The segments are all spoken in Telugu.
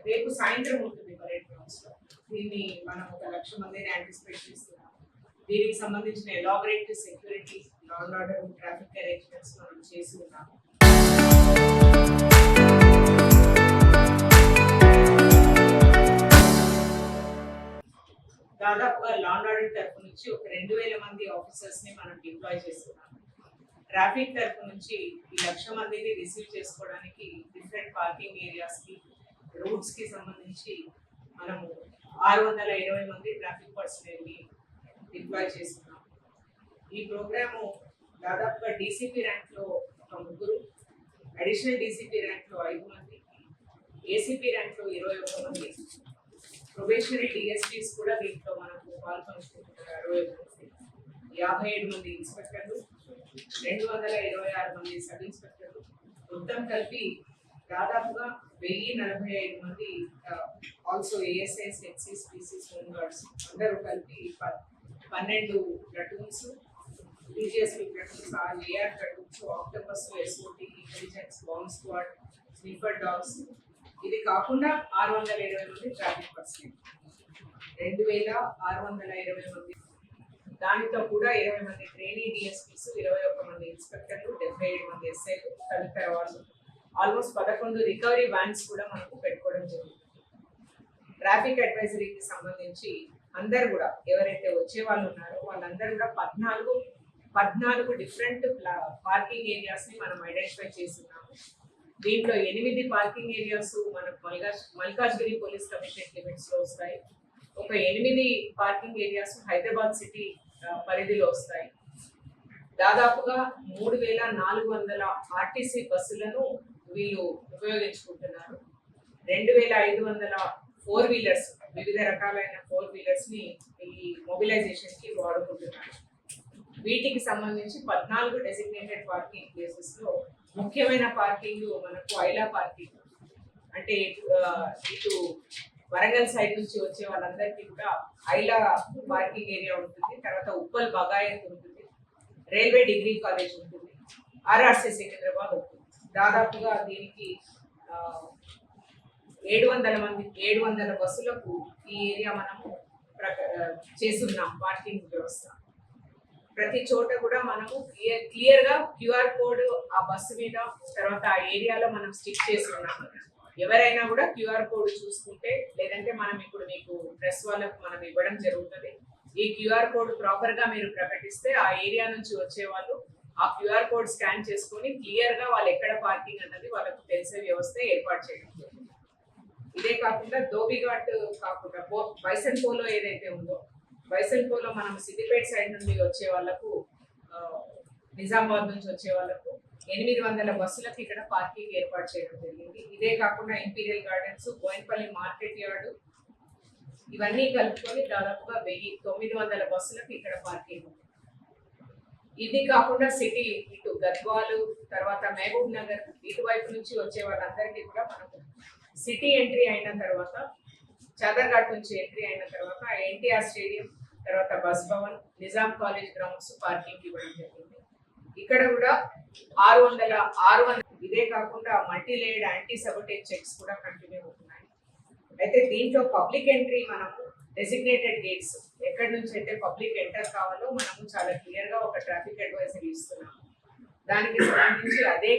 రేపు సాయంత్రం ఉంటుంది పరేడ్ గ్రౌండ్స్ లో. దీన్ని మనం 1,00,000 మందిని యాంటిసిపేట్ చేస్తున్నాం. దీనికి సంబంధించిన elaborate security, law and order, traffic arrangements మనం చేసి ఉన్నాము. దాదాపుగా లా అండ్ ఆర్డర్ తరపు నుంచి ఒక 2,000 మంది ఆఫీసర్స్ ని మనం డిప్లాయ్ చేస్తున్నాము. ట్రాఫిక్ తరపు నుంచి ఈ 1,00,000 మందిని రిసీవ్ చేసుకోవడానికి డిఫరెంట్ పార్కింగ్ ఏరియాస్ కి, రూట్స్ కి సంబంధించి మనము 620 మంది ట్రాఫిక్ పర్సనల్ ని డిప్లాయ్ చేస్తున్నాం. ఈ ప్రోగ్రాము దాదాపుగా డీసీపీ ర్యాంక్ లో ఒక 3, అడిషనల్ డీసీపీ ర్యాంక్ లో 5 మంది, ఏసీపీ ర్యాంక్ లో 21 మంది, ప్రొబేషనరీ డిఎస్పీస్ కూడా దీంట్లో మనకు పాల్పంచుకుంటున్నారు 61 మంది, 57 మంది ఇన్స్పెక్టర్లు, 226 మంది సబ్ ఇన్స్పెక్టర్లు, మొత్తం కలిపి దాదాపుగా 1045 మంది also ASIs, HCs, PCs, home guards అందరూ కలిపి 12 platoons, DSP platoons, AR platoons, Octopus, SOT, intelligence, bomb squad, sniffer dogs, ఇది కాకుండా 620 మంది ట్రాఫిక్ పర్సనల్, 2,620 మంది. దానితో కూడా 20 మంది ట్రైనీ డిఎస్పీస్, 21 మంది ఇన్స్పెక్టర్లు, 77 మంది ఎస్ఐలు తదితర వాళ్ళు, ఆల్మోస్ట్ 11 రికవరీ వ్యాన్స్ కూడా మనకు పెట్టుకోవడం జరిగింది. ట్రాఫిక్ అడ్వైజరీకి సంబంధించి అందరు కూడా ఎవరైతే వచ్చే వాళ్ళు ఉన్నారో వాళ్ళందరూ కూడా 14 డిఫరెంట్ పార్కింగ్ ఏరియాస్ ని మనం ఐడెంటిఫై చేస్తున్నాము. దీంట్లో 8 పార్కింగ్ ఏరియాస్ మనకు మల్కాజ్గిరి పోలీస్ కమిషనరేట్ లిమిట్స్ లో వస్తాయి. ఒక 8 పార్కింగ్ ఏరియాస్ హైదరాబాద్ సిటీ పరిధిలో వస్తాయి. దాదాపుగా 3,400 ఆర్టీసీ బస్సులను వీళ్ళు ఉపయోగించుకుంటున్నారు. 2,500 4 వీలర్స్, వివిధ రకాలైన 4 వీలర్స్ ని ఈ మొబిలైజేషన్ కి వాడుకుంటున్నారు. వీటికి సంబంధించి 14 డెసిగ్నేటెడ్ పార్కింగ్ ప్లేసెస్ లో ముఖ్యమైన పార్కింగ్ మనకు ఐలా పార్కింగ్, అంటే ఇటు వరంగల్ సైడ్ నుంచి వచ్చే వాళ్ళందరికీ కూడా ఐలా పార్కింగ్ ఏరియా ఉంటుంది. తర్వాత ఉప్పల్ బగాయత్ ఉంటుంది, రైల్వే డిగ్రీ కాలేజ్ ఉంటుంది, ఆర్ఆర్సీ సికింద్రాబాద్ ఉంటుంది. దాదాపుగా దీనికి 700 బస్సులకు ఈ ఏరియా మనము చేస్తున్నాం పార్కింగ్ వ్యవస్థ. ప్రతి చోట కూడా మనము క్లియర్ గా క్యూఆర్ కోడ్ ఆ బస్సు మీద, తర్వాత ఆ ఏరియాలో మనం స్టిక్ చేసి ఉన్నాము. ఎవరైనా కూడా క్యూఆర్ కోడ్ చూసుకుంటే, లేదంటే మనం ఇప్పుడు మీకు ప్రెస్ వాళ్ళకు మనం ఇవ్వడం జరుగుతుంది. ఈ క్యూఆర్ కోడ్ ప్రాపర్ గా మీరు ప్రకటిస్తే ఆ ఏరియా నుంచి వచ్చే వాళ్ళు ఆ క్యూఆర్ కోడ్ స్కాన్ చేసుకొని క్లియర్ గా వాళ్ళు ఎక్కడ పార్కింగ్ అన్నది వాళ్ళకు తెలిసే వ్యవస్థ ఏర్పాటు చేయడం జరుగుతుంది. ఇదే కాకుండా ధోబిఘాట్ కాకుండా బైసన్ పోలో ఏదైతే ఉందో, బైసన్ పోలో మనం సిద్దిపేట సైడ్ నుండి వచ్చే వాళ్ళకు, నిజామాబాద్ నుంచి వచ్చే వాళ్ళకు 800 బస్సులకు ఇక్కడ పార్కింగ్ ఏర్పాటు చేయడం జరిగింది. ఇదే కాకుండా Imperial Gardens, Bowenpally market yard, ఇవన్నీ కలుపుకొని దాదాపుగా 1,900 బస్సులకు ఇక్కడ పార్కింగ్ ఉంది. ఇది కాకుండా సిటీ ఇటు గద్వాలు, తర్వాత మహబూబ్ నగర్ ఇటువైపు నుంచి వచ్చే వాళ్ళందరికీ కూడా మనకు సిటీ ఎంట్రీ అయిన తర్వాత, చాదర్ఘాట్ నుంచి ఎంట్రీ అయిన తర్వాత ఎన్టీఆర్ స్టేడియం, తర్వాత bus Bhavan, Nizam college grounds parking ఇవ్వడం జరిగింది. ఇక్కడ కూడా 600. ఇదే కాకుండా మల్టీ లేయర్డ్ యాంటీ సబోటేజ్ చెక్స్ కూడా కంటిన్యూ అవుతున్నాయి. అయితే దీంట్లో పబ్లిక్ ఎంట్రీ మనము డెసిగ్నేటెడ్ గేట్స్, ఎక్కడి నుంచి అయితే పబ్లిక్ ఎంటర్ కావాలో మనము చాలా క్లియర్ గా ఒక ట్రాఫిక్ అడ్వైజరీ ఇస్తున్నాము. దానికి సంబంధించి అదే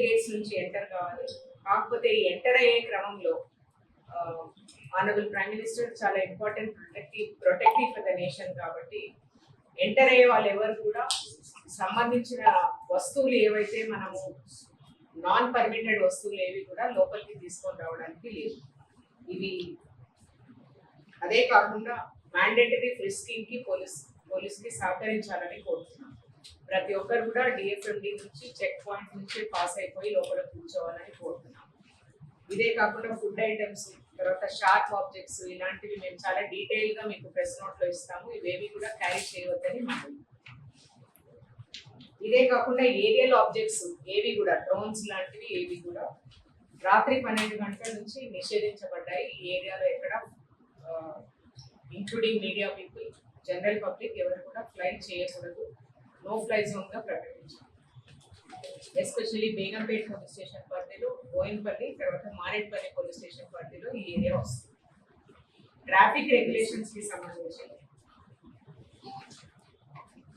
గేట్స్ నుంచి ఎంటర్ కావాలి. కాకపోతే ఈ ఎంటర్ అయ్యే క్రమంలో ఆనరబుల్ ప్రైమ్ మినిస్టర్ చాలా important protective for the nation కాబట్టి ఎంటర్ అయ్యే వాళ్ళు ఎవరు కూడా సంబంధించిన వస్తువులు ఏవైతే మనము నాన్ పర్మిటెడ్ వస్తువులు ఏవి కూడా లోపలికి తీసుకొని రావడానికి లేదు. ఇవి అదే కాకుండా మ్యాండేటరీ ఫ్రిస్కింగ్ కి పోలీస్కి సహకరించాలని కోరుతున్నాం. ప్రతి ఒక్కరు కూడా డిఎఫ్ఎండి నుంచి చెక్ పాయింట్ నుంచి పాస్ అయిపోయి లోపల కూర్చోవాలని కోరుతున్నాం. ఇదే కాకుండా ఫుడ్ ఐటమ్స్, తర్వాత షార్ప్ ఆబ్జెక్ట్స్, ఇలాంటివి మేము చాలా డీటెయిల్ గా మీకు ప్రెస్ నోట్ లో ఇస్తాము. ఇవేవి కూడా క్యారీ చేయవద్దని మనం. ఇదే కాకుండా ఏరియల్ ఆబ్జెక్ట్స్ ఏవి కూడా, డ్రోన్స్ లాంటివి ఏవి కూడా రాత్రి 12 గంటల నుంచి నిషేధించబడ్డాయి. ఈ ఏరియాలో ఎక్కడ including media people, general public ఎవరు కూడా ఫ్లై చేయకూడదు. నో ఫ్లై జోన్ గా ప్రకటించారు. ఎస్పెషల్లీ బేగంపేట పోలీస్ స్టేషన్ పరిధిలో, బోయిన్పల్లి, తర్వాత మారేడ్పల్లి పోలీస్ స్టేషన్ పరిధిలో ఈ ఏరియా వస్తుంది. ట్రాఫిక్ రెగ్యులేషన్స్ కి సంబంధించి